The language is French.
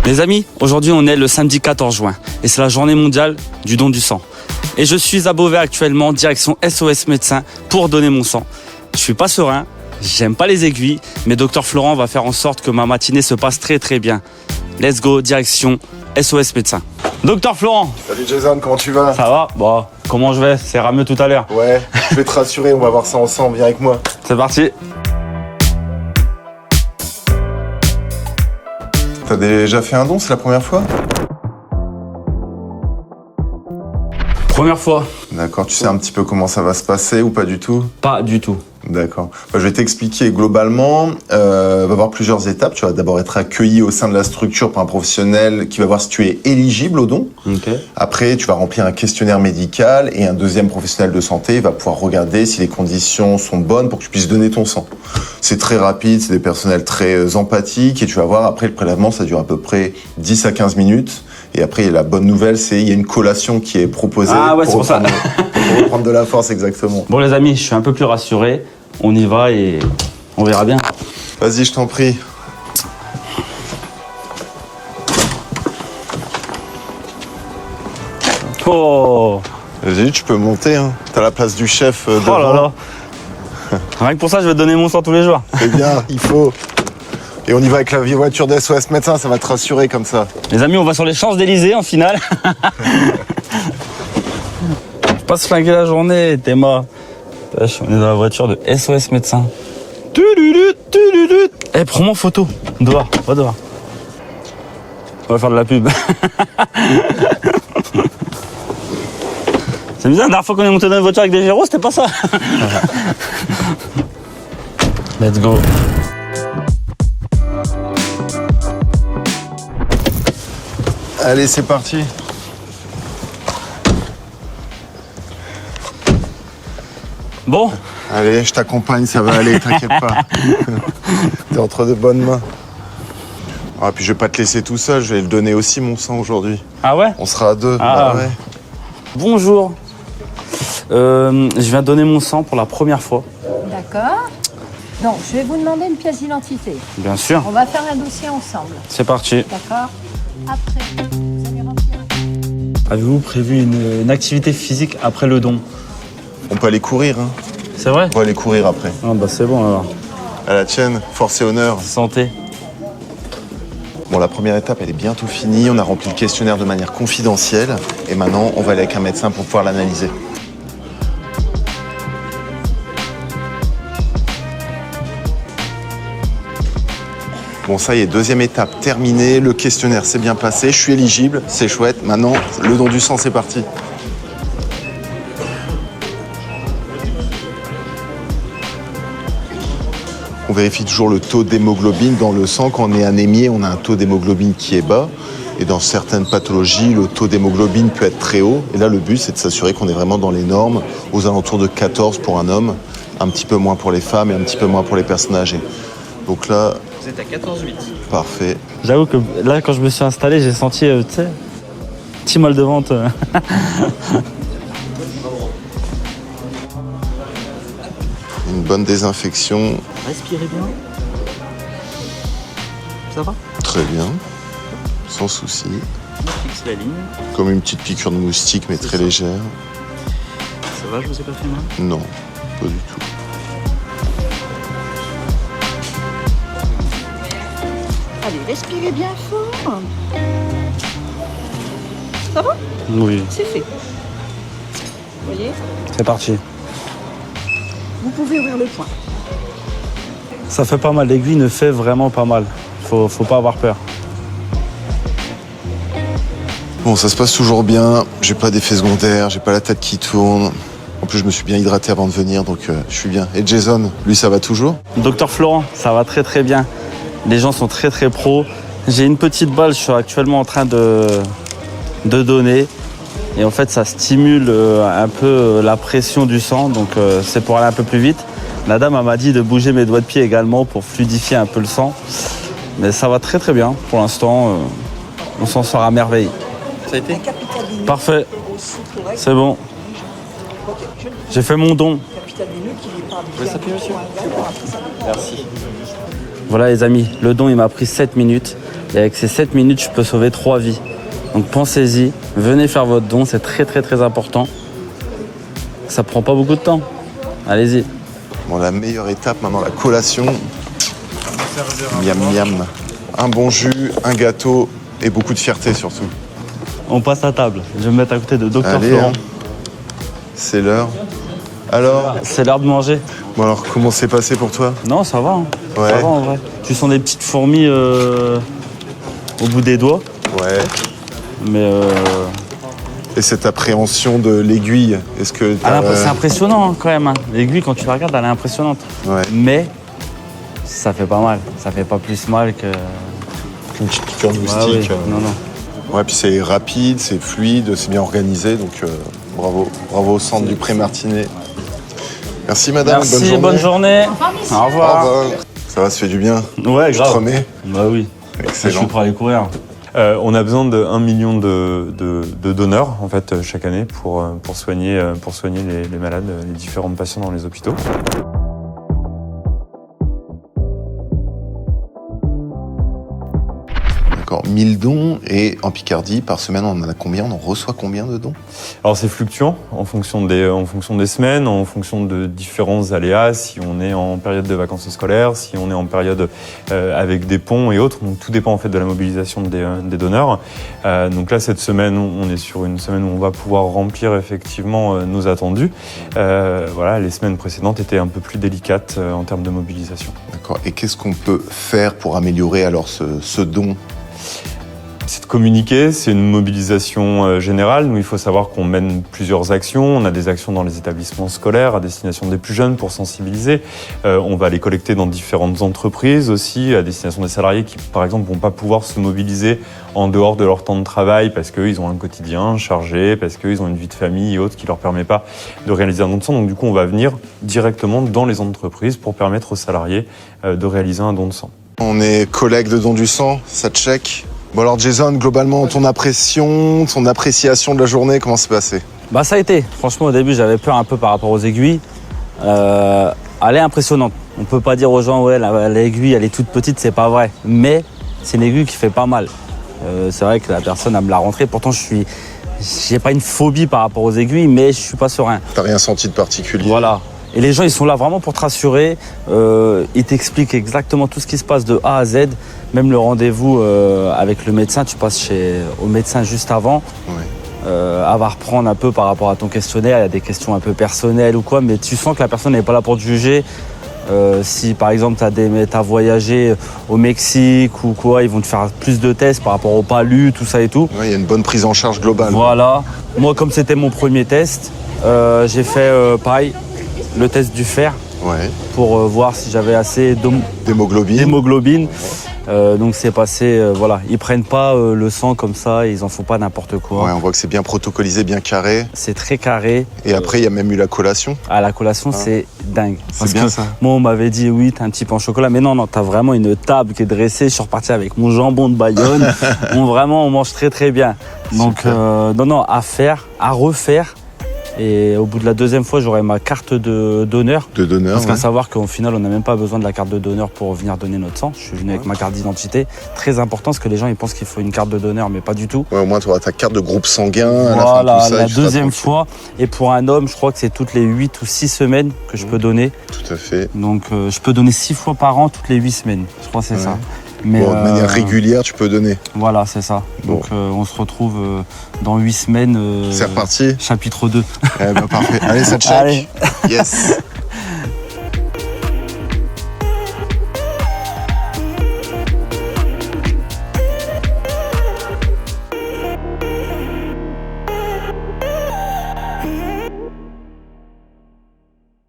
Les amis, aujourd'hui on est le samedi 14 juin et c'est la journée mondiale du don du sang. Et je suis à Beauvais actuellement, direction SOS Médecins pour donner mon sang. Je suis pas serein, j'aime pas les aiguilles, mais Docteur Florent va faire en sorte que ma matinée se passe très très bien. Let's go, direction SOS Médecins. Docteur Florent. Salut Jason, comment tu vas? Ça va? Bon, comment je vais? C'est rameux tout à l'heure. Ouais, je vais te rassurer, on va voir ça ensemble, viens avec moi. C'est parti. T'as déjà fait un don, c'est la première fois? Première fois. D'accord, tu sais un petit peu comment ça va se passer ou pas du tout? Pas du tout. D'accord. Je vais t'expliquer globalement. Va y avoir plusieurs étapes. Tu vas d'abord être accueilli au sein de la structure par un professionnel qui va voir si tu es éligible au don. Ok. Après, tu vas remplir un questionnaire médical et un deuxième professionnel de santé va pouvoir regarder si les conditions sont bonnes pour que tu puisses donner ton sang. C'est très rapide, c'est des personnels très empathiques et tu vas voir, après le prélèvement, ça dure à peu près 10 à 15 minutes. Et après, la bonne nouvelle, c'est qu'il y a une collation qui est proposée c'est pour ça. pour reprendre de la force, exactement. Bon les amis, je suis un peu plus rassuré. On y va et on verra bien. Vas-y, je t'en prie. Oh, Vas-y, tu peux monter, hein. T'as la place du chef devant. oh là là. Rien que pour ça, je vais te donner mon sang tous les jours. C'est bien, il faut. Et on y va avec la vieille voiture d'SOS Médecins, ça va te rassurer comme ça. Les amis, on va sur les Champs-Élysées en finale. Je passe flinguer la journée, t'es mort. On est dans la voiture de SOS Médecins. Eh, prends-moi en photo. Dehors, va dehors. On va faire de la pub. C'est bizarre, la dernière fois qu'on est monté dans une voiture avec des gyros, c'était pas ça. Let's go. Allez, c'est parti. Bon, Allez, je t'accompagne, ça va aller, t'inquiète pas. T'es entre de bonnes mains. Ah, puis je vais pas te laisser tout seul, je vais le donner aussi mon sang aujourd'hui. ah ouais. On sera à deux. Ah. Bah ouais. Bonjour. Je viens donner mon sang pour la première fois. D'accord. Donc, je vais vous demander une pièce d'identité. Bien sûr. On va faire un dossier ensemble. C'est parti. D'accord. Après, vous allez remplir un... Avez-vous prévu une activité physique après le don? On peut aller courir, hein. C'est vrai? On va aller courir après. Ah bah c'est bon alors. À la tienne, force et honneur. Santé. Bon, la première étape, elle est bientôt finie. On a rempli le questionnaire de manière confidentielle. Et maintenant, on va aller avec un médecin pour pouvoir l'analyser. Bon, ça y est, deuxième étape terminée. Le questionnaire s'est bien passé. Je suis éligible, c'est chouette. Maintenant, le don du sang, c'est parti. On vérifie toujours le taux d'hémoglobine dans le sang. Quand on est anémié, on a un taux d'hémoglobine qui est bas. Et dans certaines pathologies, le taux d'hémoglobine peut être très haut. Et là, le but, c'est de s'assurer qu'on est vraiment dans les normes, aux alentours de 14 pour un homme, un petit peu moins pour les femmes et un petit peu moins pour les personnes âgées. Donc là... Vous êtes à 14,8. Parfait. J'avoue que là, quand je me suis installé, j'ai senti, tu sais, petit mal de ventre. Une bonne désinfection. Respirez bien. Ça va? Très bien. Sans souci. Fixe la ligne. Comme une petite piqûre de moustique, mais très légère. Ça va, je vous ai pas fait mal? Non, pas du tout. Allez, respirez bien fort. Ça va? Oui. C'est fait. Vous voyez? C'est parti. Vous pouvez ouvrir le poing. Ça fait pas mal, l'aiguille ne fait vraiment pas mal. Faut pas avoir peur. Bon, ça se passe toujours bien. J'ai pas d'effet secondaire, j'ai pas la tête qui tourne. En plus, je me suis bien hydraté avant de venir, donc je suis bien. Et Jason, lui, ça va toujours? Docteur Florent, ça va très très bien. Les gens sont très très pros. J'ai une petite balle, je suis actuellement en train de donner. Et en fait, ça stimule un peu la pression du sang, donc c'est pour aller un peu plus vite. La dame elle m'a dit de bouger mes doigts de pied également pour fluidifier un peu le sang. Mais ça va très très bien. Pour l'instant, on s'en sort à merveille. Ça a été? Parfait. C'est bon. J'ai fait mon don. Merci. Voilà les amis, le don il m'a pris 7 minutes. Et avec ces 7 minutes, je peux sauver 3 vies. Donc pensez-y, venez faire votre don, c'est très très très important. Ça prend pas beaucoup de temps. Allez-y. Bon, la meilleure étape maintenant, la collation. Miam miam. Un bon jus, un gâteau et beaucoup de fierté surtout. On passe à table. Je vais me mettre à côté de Dr Allez, Florent. C'est l'heure. Alors, C'est l'heure de manger. bon alors comment c'est passé pour toi? Non, ça va. Hein. Ouais. Ça va en vrai. Tu sens des petites fourmis au bout des doigts. Ouais. Mais Et cette appréhension de l'aiguille, est-ce que c'est impressionnant hein, quand même. Hein. L'aiguille, quand tu la regardes, elle est impressionnante. Ouais. Mais ça fait pas mal. Ça fait pas plus mal que... Une petite piqûre de Ah oui. moustique. Non, non. Ouais, puis c'est rapide, c'est fluide, c'est bien organisé, donc bravo. Bravo au centre du Pré-Martinet. Merci madame, Merci, bonne journée. Au Au revoir. revoir. Ça va, ça fait du bien. Ouais, Je te grave. remets. Bah oui. Je Excellent. suis prêt à aller courir. On a besoin de 1 million de donneurs en fait chaque année pour soigner les malades, les différents patients dans les hôpitaux. D'accord, 1000 dons et en Picardie, par semaine, on en a combien? On en reçoit combien de dons? Alors c'est fluctuant en fonction des semaines, en fonction de différents aléas, si on est en période de vacances scolaires, si on est en période avec des ponts et autres. Donc tout dépend en fait de la mobilisation des donneurs. Donc là cette semaine, on est sur une semaine où on va pouvoir remplir effectivement nos attendus. Voilà, les semaines précédentes étaient un peu plus délicates en termes de mobilisation. D'accord, et qu'est-ce qu'on peut faire pour améliorer alors ce don? C'est de communiquer, c'est une mobilisation générale. Nous, il faut savoir qu'on mène plusieurs actions. On a des actions dans les établissements scolaires à destination des plus jeunes pour sensibiliser. On va les collecter dans différentes entreprises aussi, à destination des salariés qui, par exemple, vont pas pouvoir se mobiliser en dehors de leur temps de travail parce qu'ils ont un quotidien chargé, parce qu'ils ont une vie de famille et autres qui leur permet pas de réaliser un don de sang. Donc, du coup, on va venir directement dans les entreprises pour permettre aux salariés de réaliser un don de sang. On est collègues de don du sang, ça check. Bon alors Jason, globalement, ton appréciation de la journée, comment c'est passé? Bah ça a été. Franchement, au début, j'avais peur un peu par rapport aux aiguilles. Elle est impressionnante. On peut pas dire aux gens, ouais, l'aiguille, elle est toute petite, c'est pas vrai. Mais c'est une aiguille qui fait pas mal. C'est vrai que la personne, elle me l'a rentrée. Pourtant, j'ai pas une phobie par rapport aux aiguilles, mais je suis pas serein. T'as rien senti de particulier? Voilà. Et les gens, ils sont là vraiment pour te rassurer. Ils t'expliquent exactement tout ce qui se passe de A à Z. Même le rendez-vous avec le médecin, tu passes au médecin juste avant. Ouais. Elle va reprendre un peu par rapport à ton questionnaire. Il y a des questions un peu personnelles ou quoi, mais tu sens que la personne n'est pas là pour te juger. Si par exemple t'as voyagé au Mexique ou quoi, ils vont te faire plus de tests par rapport au palu, tout ça et tout. Ouais, il y a une bonne prise en charge globale. Voilà. Moi, comme c'était mon premier test, j'ai fait pareil, le test du fer Ouais. pour voir si j'avais assez D'hémoglobine. d'hémoglobine. Donc c'est passé, voilà, ils prennent pas le sang comme ça, ils en font pas n'importe quoi. Ouais, on voit que c'est bien protocolisé, bien carré. C'est très carré. Et après, il y a même eu la collation. À la collation, c'est dingue. C'est bien que ça. Moi, on m'avait dit oui, t'as un petit peu en chocolat, mais non, t'as vraiment une table qui est dressée. Je suis reparti avec mon jambon de Bayonne. On mange très très bien. Donc Super. non, à faire, à refaire. Et au bout de la deuxième fois, j'aurai ma carte de donneur. De donneur. Parce qu'à Ouais. savoir qu'au final, on n'a même pas besoin de la carte de donneur pour venir donner notre sang. Je suis venu avec ma carte d'identité. Très important, parce que les gens ils pensent qu'il faut une carte de donneur, mais pas du tout. Ouais, au moins, tu auras ta carte de groupe sanguin. À Voilà, la fin de tout ça, la et tu seras deuxième tranquille. fois. Et pour un homme, je crois que c'est toutes les 8 ou 6 semaines que je peux donner. Tout à fait. Donc je peux donner 6 fois par an, toutes les 8 semaines. Je crois que c'est Ouais. ça. Mais, Bon, de manière régulière, tu peux donner. Voilà, c'est ça. Bon. Donc on se retrouve dans 8 semaines. C'est reparti. Chapitre 2. Eh ben, parfait. Allez, ça check. Allez. Yes.